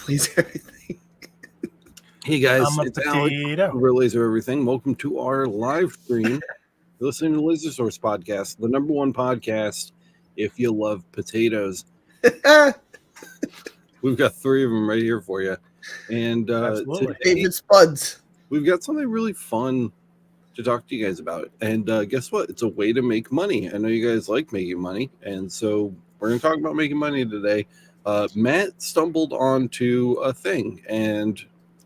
Laser Everything. Hey guys, I'm a it's Alex potato. over Laser Everything. Welcome to our live stream. You're listening to the Laser Source podcast, the number one podcast if you love potatoes. We've got three of them right here for you. And Absolutely. today David Spuds. we've got something really fun to talk to you guys about. And guess what? It's a way to make money. I know you guys like making money. And so we're going to talk about making money today. Matt stumbled onto a thing, and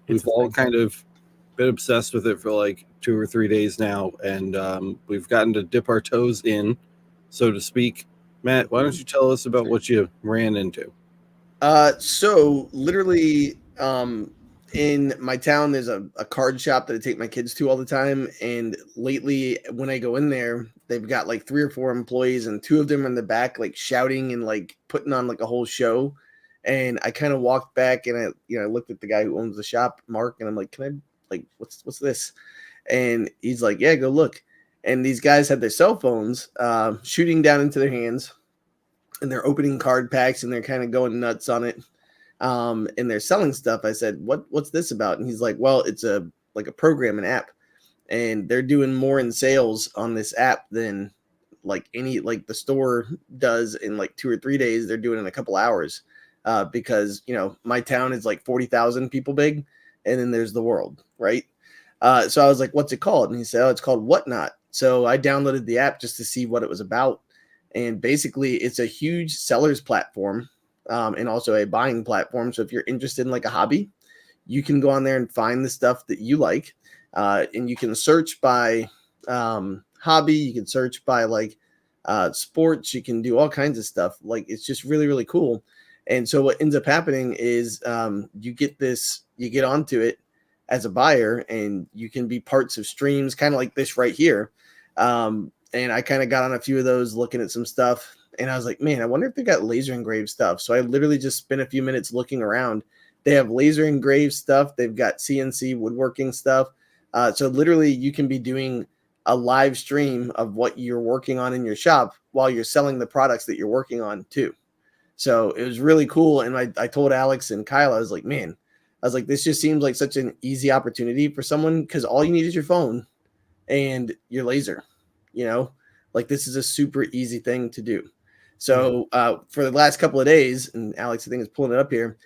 we've all kind of been obsessed with it for like 2 or 3 days now. And we've gotten to dip our toes in, so to speak. Matt, why don't you tell us about what you ran into? So literally, in my town, there's a card shop that I take my kids to all the time. And lately, when I go in there, they've got like 3 or 4 employees, and 2 of them are in the back, like shouting and like putting on like a whole show. And I kind of walked back and I looked at the guy who owns the shop, Mark, and I'm like, can I, like, what's this? And he's like, yeah, go look. And these guys had their cell phones shooting down into their hands, and they're opening card packs and they're kind of going nuts on it. And they're selling stuff. I said, what's this about? And he's like, well, it's a program, an app, and they're doing more in sales on this app than like the store does in like 2 or 3 days. They're doing in a couple hours, because my town is like 40,000 people big, and then there's the world, right? So I was like, what's it called? And he said, oh, it's called Whatnot. So I downloaded the app just to see what it was about. And basically, it's a huge seller's platform, and also a buying platform. So if you're interested in like a hobby, you can go on there and find the stuff that you like. And you can search by hobby. You can search by like sports. You can do all kinds of stuff. Like, it's just really, really cool. And so what ends up happening is you get onto it as a buyer, and you can be parts of streams, kind of like this right here. And I kind of got on a few of those looking at some stuff, and I was like, man, I wonder if they got laser engraved stuff. So I literally just spent a few minutes looking around. They have laser engraved stuff. They've got CNC woodworking stuff. So literally you can be doing a live stream of what you're working on in your shop while you're selling the products that you're working on too. So it was really cool. And I told Alex and Kyle, I was like, this just seems like such an easy opportunity for someone, because all you need is your phone and your laser. Like, this is a super easy thing to do. So for the last couple of days, and Alex, I think, is pulling it up here,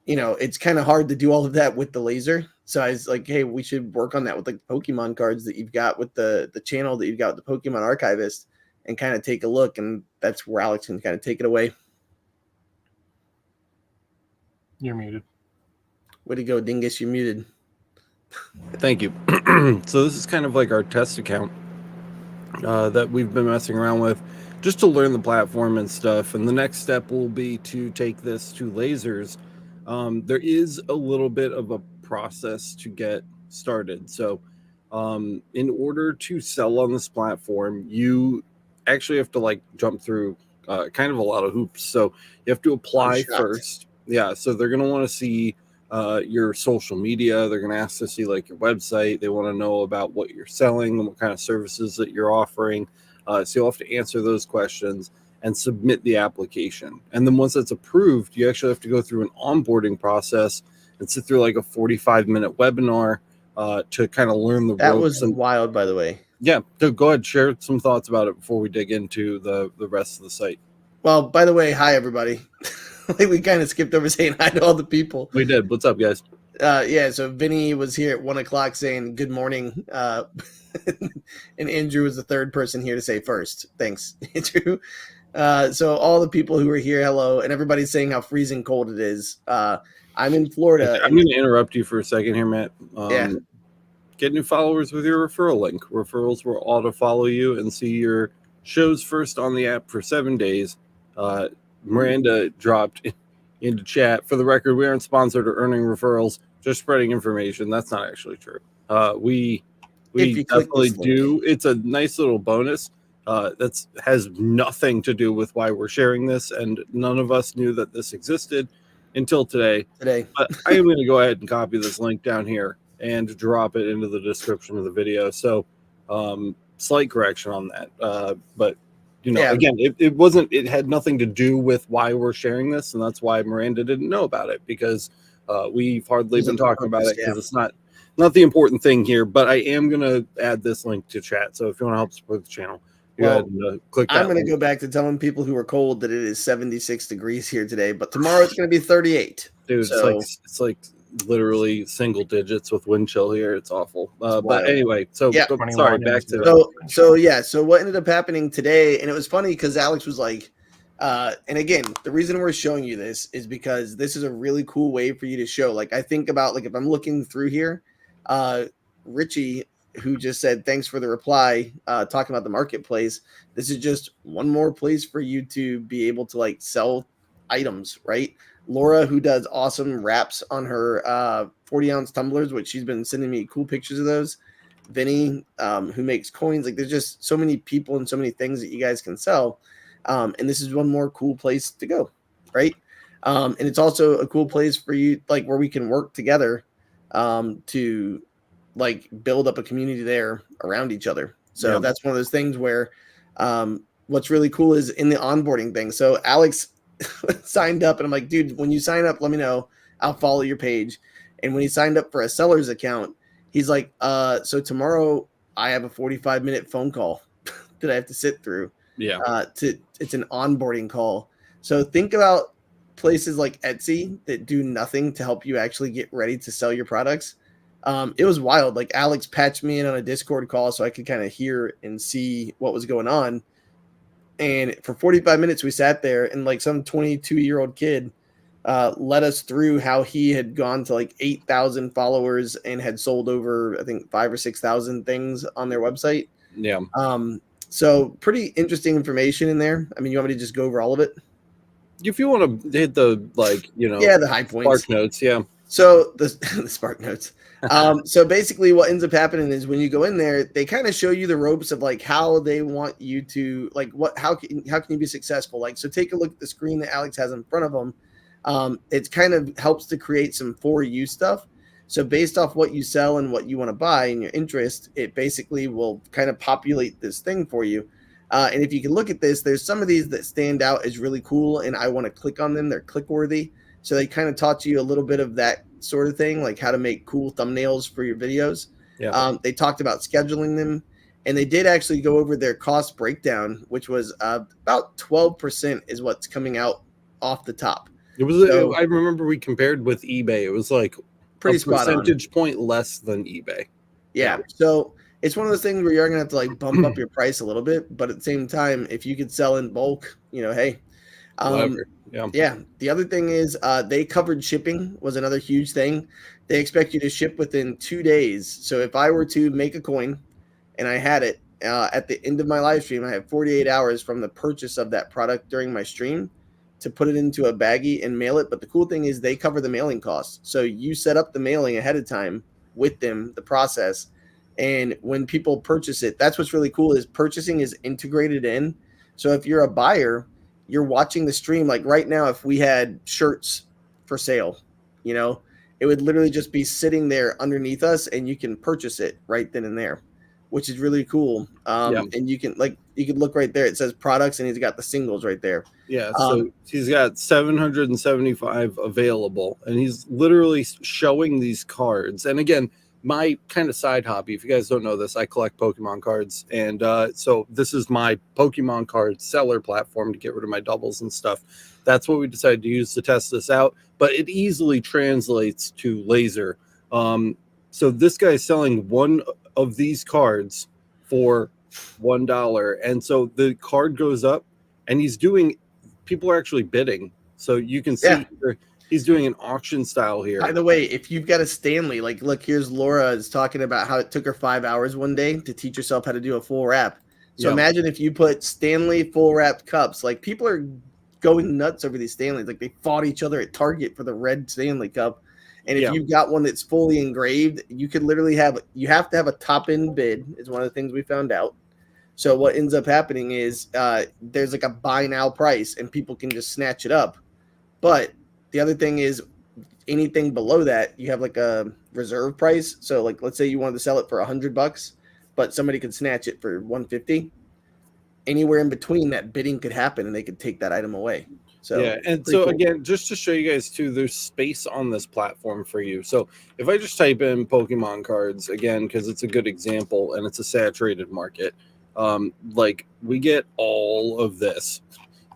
it's kind of hard to do all of that with the laser. So I was like, hey, we should work on that with like Pokemon cards that you've got with the channel that you've got with the Pokemon Archivist, and kind of take a look. And that's where Alex can kind of take it away. You're muted. Way to go, Dingus. You're muted. Thank you. So this is kind of like our test account that we've been messing around with just to learn the platform and stuff. And the next step will be to take this to lasers. There is a little bit of a process to get started. So in order to sell on this platform, you actually have to like jump through kind of a lot of hoops. So you have to apply first. Yeah. So they're going to want to see your social media. They're going to ask to see like your website. They want to know about what you're selling and what kind of services that you're offering. So you'll have to answer those questions and submit the application. And then once that's approved, you actually have to go through an onboarding process and sit through like a 45-minute webinar to kind of learn the ropes. That was wild, by the way. Yeah. So go ahead, share some thoughts about it before we dig into the rest of the site. Well, by the way, hi, everybody. Like, we kind of skipped over saying hi to all the people. We did. What's up, guys? Yeah, so Vinny was here at 1:00 saying good morning. And Andrew was the third person here to say first. Thanks, Andrew. So all the people who are here, hello. And everybody's saying how freezing cold it is. I'm in Florida. I'm going to interrupt you for a second here, Matt. Yeah. Get new followers with your referral link. Referrals will auto follow you and see your shows first on the app for 7 days. Miranda dropped into chat. For the record, we aren't sponsored or earning referrals, just spreading information. That's not actually true. We definitely do. It's a nice little bonus. That has nothing to do with why we're sharing this, and none of us knew that this existed until today. But I am going to go ahead and copy this link down here and drop it into the description of the video. So slight correction on that. But Yeah. Again, it wasn't, it had nothing to do with why we're sharing this. And that's why Miranda didn't know about it, because we've hardly been talking about it, because it's not the important thing here. But I am going to add this link to chat. So if you want to help support the channel, go ahead and click that. I'm going to go back to telling people who are cold that it is 76 degrees here today, but tomorrow it's going to be 38. Dude, so it's like literally single digits with wind chill here. It's awful. But anyway, so yeah. sorry, back to so what ended up happening today, and it was funny because Alex was like, and again, the reason we're showing you this is because this is a really cool way for you to show. Like, I think about, like, if I'm looking through here, Richie, who just said thanks for the reply, talking about the marketplace. This is just one more place for you to be able to like sell items, right? Laura, who does awesome wraps on her 40-ounce tumblers, which she's been sending me cool pictures of those. Vinny, who makes coins. Like, there's just so many people and so many things that you guys can sell. And this is one more cool place to go, right? And it's also a cool place for you, like, where we can work together to like build up a community there around each other. So that's one of those things where what's really cool is in the onboarding thing. So Alex signed up, and I'm like, dude, when you sign up, let me know. I'll follow your page. And when he signed up for a seller's account, he's like, so tomorrow I have a 45-minute phone call that I have to sit through. It's an onboarding call. So think about places like Etsy that do nothing to help you actually get ready to sell your products. It was wild. Like, Alex patched me in on a Discord call so I could kind of hear and see what was going on. And for 45 minutes, we sat there, and like some 22-year-old kid led us through how he had gone to like 8,000 followers and had sold over, I think, 5,000 or 6,000 things on their website. Yeah. So pretty interesting information in there. I mean, you want me to just go over all of it? If you want to hit the, like, the high points, spark notes. Yeah. So the spark notes. So basically what ends up happening is when you go in there, they kind of show you the ropes of like how they want you to, like, how can you be successful? Like, so take a look at the screen that Alex has in front of him. It kind of helps to create some for you stuff. So based off what you sell and what you want to buy and your interest, it basically will kind of populate this thing for you. And if you can look at this, there's some of these that stand out as really cool, and I want to click on them. They're click worthy. So they kind of taught you a little bit of that sort of thing, like how to make cool thumbnails for your videos. They talked about scheduling them, and they did actually go over their cost breakdown, which was about 12% is what's coming out off the top. It was. I remember we compared with eBay. It was like pretty a percentage point less than eBay. Yeah. So it's one of those things where you're going to have to like bump up your price a little bit, but at the same time, if you could sell in bulk, hey. Yeah. The other thing is they covered shipping was another huge thing. They expect you to ship within 2 days. So if I were to make a coin and I had it at the end of my live stream, I have 48 hours from the purchase of that product during my stream to put it into a baggie and mail it. But the cool thing is they cover the mailing costs. So you set up the mailing ahead of time with them, the process. And when people purchase it, that's what's really cool is purchasing is integrated in. So if you're a buyer, you're watching the stream. Like right now, if we had shirts for sale, it would literally just be sitting there underneath us, and you can purchase it right then and there, which is really cool. And you can look right there. It says products, and he's got the singles right there. Yeah. So he's got 775 available, and he's literally showing these cards. And again, my kind of side hobby, if you guys don't know this, I collect Pokemon cards, and so this is my Pokemon card seller platform to get rid of my doubles and stuff. That's what we decided to use to test this out, but it easily translates to laser. So this guy's selling one of these cards for $1, and so the card goes up, and people are actually bidding, so you can see here, he's doing an auction style here. By the way, if you've got a Stanley, like, look, here's Laura is talking about how it took her 5 hours one day to teach herself how to do a full wrap. So imagine if you put Stanley full wrapped cups. Like, people are going nuts over these Stanleys. Like, they fought each other at Target for the red Stanley cup. And if you've got one that's fully engraved, you could literally you have to have a top end bid, is one of the things we found out. So what ends up happening is there's like a buy now price, and people can just snatch it up. But the other thing is anything below that, you have like a reserve price. So like, let's say you wanted to sell it for $100, but somebody could snatch it for $150. anywhere in between that bidding could happen and they could take that item away. So yeah, and pretty so cool. again, just to show you guys too, there's space on this platform for you. So if I just type in Pokemon cards again, because it's a good example and it's a saturated market, like we get all of this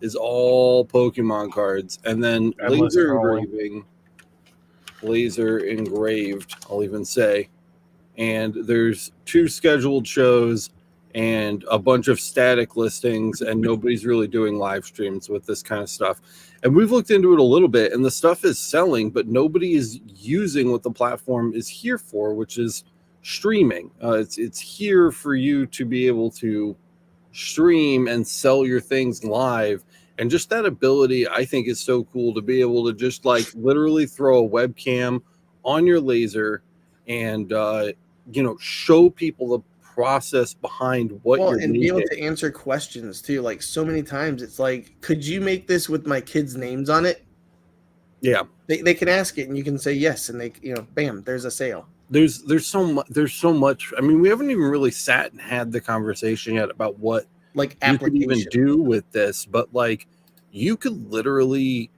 is all Pokemon cards, and then Endless scrolling. laser engraved, I'll even say, and there's 2 scheduled shows and a bunch of static listings, and nobody's really doing live streams with this kind of stuff. And we've looked into it a little bit, and the stuff is selling, but nobody is using what the platform is here for, which is streaming. It's here for you to be able to stream and sell your things live. And just that ability, I think, is so cool to be able to just like literally throw a webcam on your laser and show people the process behind what Well, you're and be able making. to answer questions too. Like so many times, it's like, could you make this with my kids' names on it? Yeah, They can ask it, and you can say yes, and they bam, there's a sale. there's so much. I mean, we haven't even really sat and had the conversation yet about what Like you could even application. do with this, but like you could literally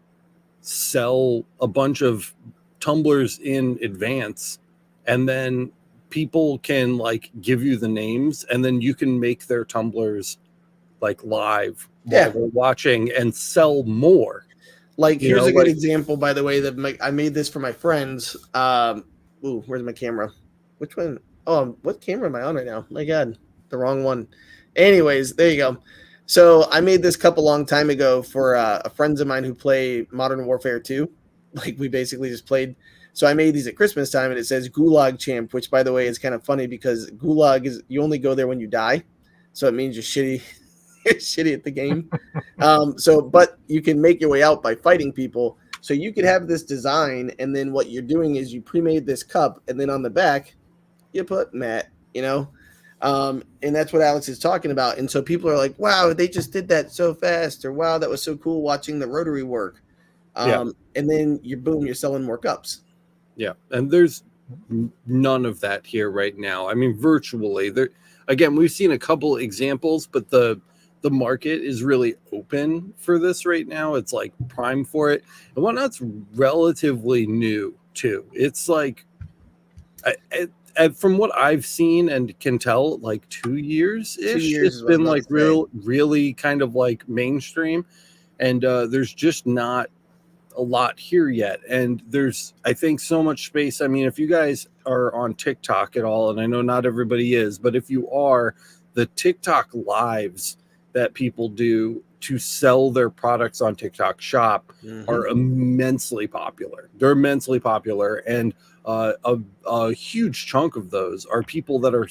sell a bunch of tumblers in advance, and then people can like give you the names, and then you can make their tumblers like live while Yeah. they're watching and sell more. Like You here's know, a good like example, by the way, that I made this for my friends. Ooh, where's my camera? Which one? Oh, what camera am I on right now? My God, the wrong one. Anyways, there you go. So I made this cup a long time ago for a friends of mine who play Modern Warfare 2. Like we basically just played. So I made these at Christmas time, and it says Gulag Champ, which by the way is kind of funny because Gulag is you only go there when you die, so it means you're shitty, shitty at the game. But you can make your way out by fighting people. So you could have this design, and then what you're doing is you pre-made this cup, and then on the back you put Matt, and that's what Alex is talking about. And so people are like, "Wow, they just did that so fast," or "Wow, that was so cool watching the rotary work." yeah, And then you're selling more cups. yeah, and there's none of that here right now. I mean, virtually there. Again, we've seen a couple examples, but the market is really open for this right now. It's like prime for it, and whatnot's relatively new too. It's like from what I've seen and can tell, like 2 years 2 years it's is what I was been about like to say. really kind of like mainstream, and there's just not a lot here yet. And there's, I think, so much space. I mean, if you guys are on TikTok at all, and I know not everybody is, but if you are, the TikTok lives that people do to sell their products on TikTok Shop are immensely popular. They're immensely popular, and a huge chunk of those are people that are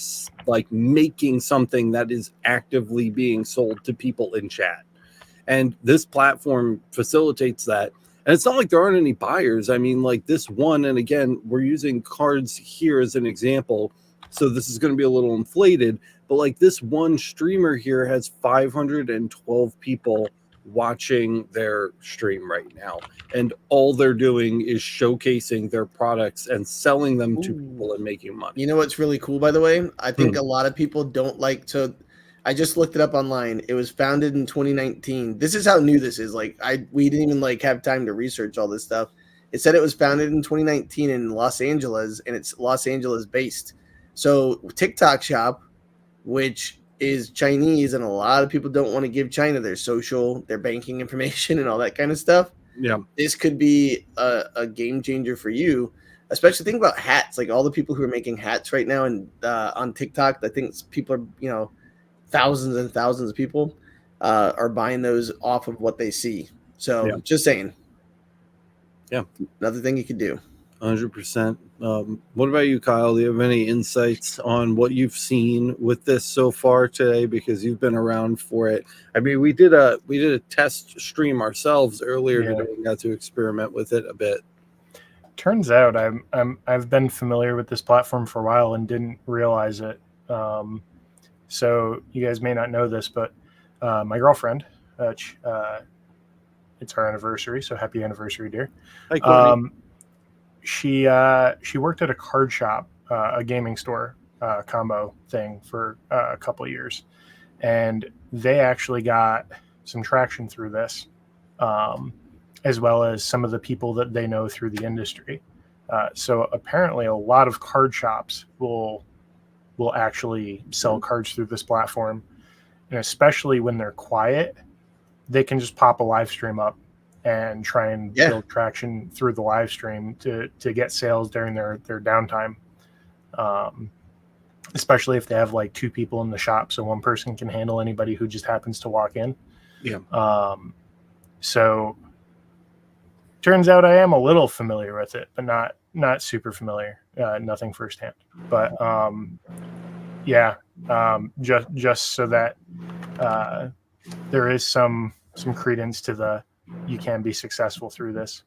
like making something that is actively being sold to people in chat. And this platform facilitates that. And it's not like there aren't any buyers. I mean, like this one, and again, we're using cards here as an example, so this is going to be a little inflated, but like this one streamer here has 512 people watching their stream right now, and all they're doing is showcasing their products and selling them to people and making money. You know what's really cool, by the way? I think a lot of people don't like to. I just looked it up online. It was founded in 2019. This is how new this is. Like we didn't even like have time to research all this stuff. It said it was founded in 2019 in Los Angeles, and it's Los Angeles based. So TikTok Shop, which is Chinese, and a lot of people don't want to give China their social, their banking information, and all that kind of stuff. Yeah. This could be a game changer for you. Especially think about hats, like all the people who are making hats right now and on TikTok. I think people are, thousands and thousands of people are buying those off of what they see. So just saying. Yeah. Another thing you could do. 100%. What about you, Kyle? Do you have any insights on what you've seen with this so far today? Because you've been around for it. I mean, we did a test stream ourselves earlier today and got to experiment with it a bit. Turns out I've been familiar with this platform for a while and didn't realize it. So you guys may not know this, but my girlfriend, it's our anniversary, so happy anniversary, dear. Hi, Courtney. She worked at a card shop, a gaming store combo thing for a couple of years, and they actually got some traction through this, as well as some of the people that they know through the industry. So apparently, a lot of card shops will actually sell cards through this platform, and especially when they're quiet, they can just pop a live stream up and try and build traction through the live stream to get sales during their downtime. Especially if they have like 2 people in the shop, so one person can handle anybody who just happens to walk in. Yeah. So turns out I am a little familiar with it, but not super familiar. Nothing firsthand. But just so that there is some credence to the you can be successful through this.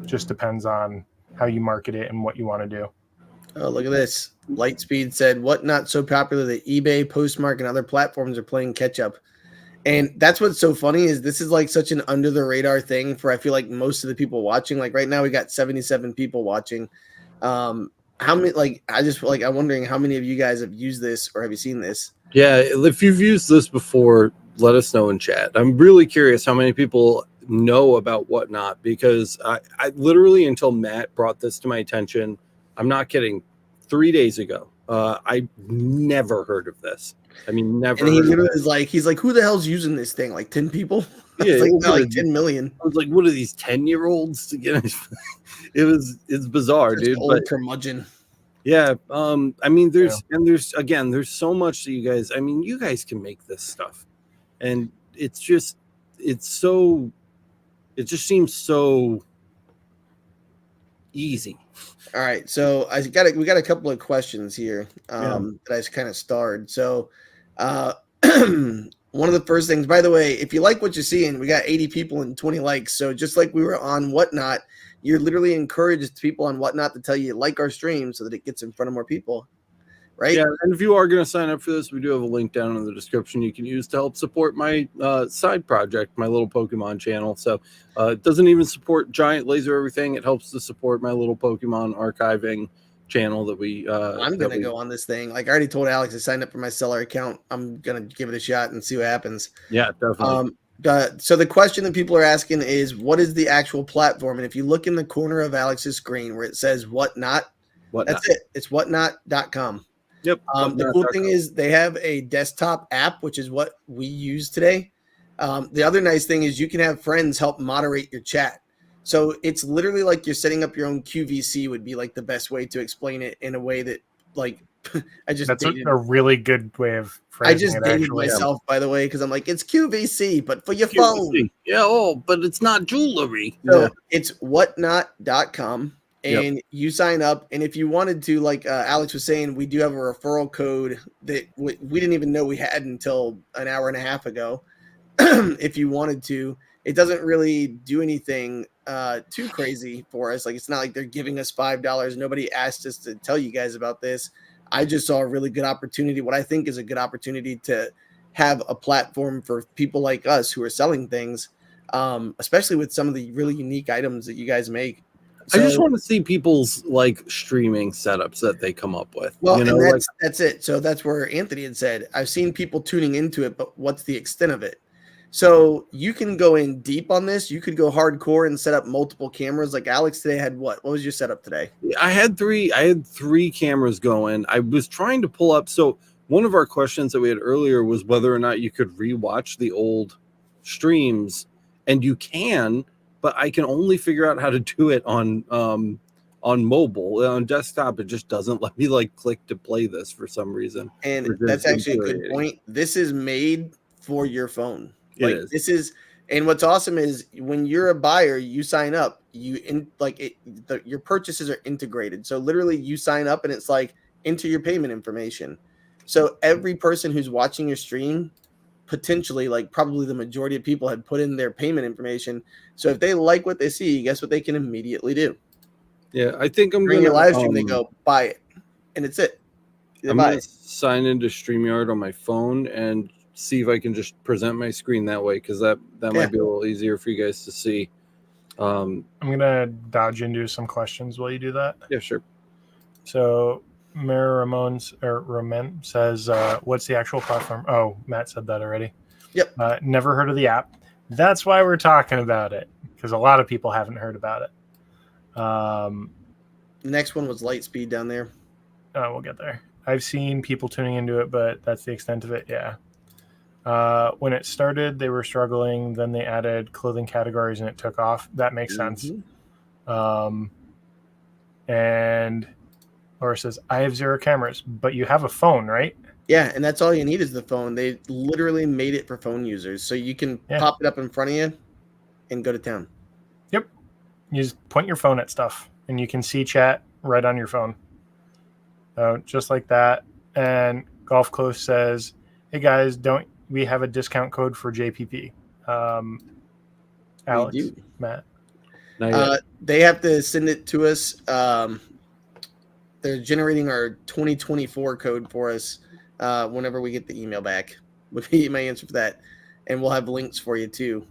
Just depends on how you market it and what you want to do. Oh, look at this. Lightspeed said, what not so popular that eBay, Postmark, and other platforms are playing catch up. And that's what's so funny is this is like such an under the radar thing for I feel like most of the people watching. Like right now we got 77 people watching. How many I'm wondering how many of you guys have used this or have you seen this? Yeah, if you've used this before, let us know in chat. I'm really curious how many people know about Whatnot, because I literally, until Matt brought this to my attention, I'm not kidding, 3 days ago, I never heard of this. I mean, never. And he literally is like, he's like, who the hell's using this thing? Like 10 people? Yeah, like, no, like 10 million. I was like, what are these 10-year-olds to get? It's bizarre, dude. Old curmudgeon. Yeah. I mean, there's so much that you guys, I mean, you guys can make this stuff. And it just seems so easy. All right. So we got a couple of questions here that I kind of starred. So one of the first things, by the way, if you like what you're seeing, we got 80 people and 20 likes. So just like we were on Whatnot, you're literally encouraged people on Whatnot to tell you like our stream so that it gets in front of more people. Right. Yeah. And if you are going to sign up for this, we do have a link down in the description you can use to help support my side project, my little Pokemon channel. So it doesn't even support Giant Laser Everything. It helps to support my little Pokemon archiving channel that we I'm gonna go on this thing. Like I already told Alex, I signed up for my seller account. I'm gonna give it a shot and see what happens. Yeah, definitely. So the question that people are asking is, what is the actual platform? And if you look in the corner of Alex's screen where it says Whatnot, that's it. It's whatnot.com. Yep. The cool thing is they have a desktop app, which is what we use today. The other nice thing is you can have friends help moderate your chat. So it's literally like you're setting up your own QVC would be like the best way to explain it in a way that like that's a really good way of phrasing I just dated myself, by the way, because I'm like, it's QVC, but for your phone. Yeah, but it's not jewelry. So it's whatnot.com. And you sign up, and if you wanted to, like Alex was saying, we do have a referral code that we didn't even know we had until an hour and a half ago. If you wanted to, it doesn't really do anything too crazy for us. Like it's not like they're giving us $5. Nobody asked us to tell you guys about this. I just saw a really good opportunity. What I think is a good opportunity to have a platform for people like us who are selling things, especially with some of the really unique items that you guys make. So, I just want to see people's like streaming setups that they come up with. Well, and that's it. So that's where Anthony had said, I've seen people tuning into it, but what's the extent of it? So you can go in deep on this. You could go hardcore and set up multiple cameras. Like Alex today had what? What was your setup today? I had three cameras going. I was trying to pull up. So one of our questions that we had earlier was whether or not you could rewatch the old streams, and you can. But I can only figure out how to do it on mobile. On desktop, it just doesn't let me like click to play this for some reason. And that's actually a good point. This is made for your phone. And what's awesome is when you're a buyer, you sign up. Your purchases are integrated. So literally, you sign up, and it's like enter your payment information. So every person who's watching your stream, potentially, like probably the majority of people had put in their payment information. So if they like what they see, guess what they can immediately do? Yeah, I think I'm going to live stream. They go buy it, and it's it. I'm going to sign into StreamYard on my phone and see if I can just present my screen that way, because that might be a little easier for you guys to see. I'm going to dodge into some questions while you do that. Yeah, sure. So Mayor Roman says, what's the actual platform? Oh, Matt said that already. Yep. Never heard of the app. That's why we're talking about it, because a lot of people haven't heard about it. The next one was Lightspeed down there. We'll get there. I've seen people tuning into it, but that's the extent of it. Yeah. When it started, they were struggling. Then they added clothing categories, and it took off. That makes sense. And Laura says, I have 0 cameras, but you have a phone, right? Yeah, and that's all you need is the phone. They literally made it for phone users, so you can pop it up in front of you and go to town. Yep. You just point your phone at stuff, and you can see chat right on your phone. Just like that. And Golf Close says, hey guys, don't we have a discount code for JPP? Alex, we do. Matt. They have to send it to us. They're generating our 2024 code for us whenever we get the email back. Would be my answer for that. And we'll have links for you too.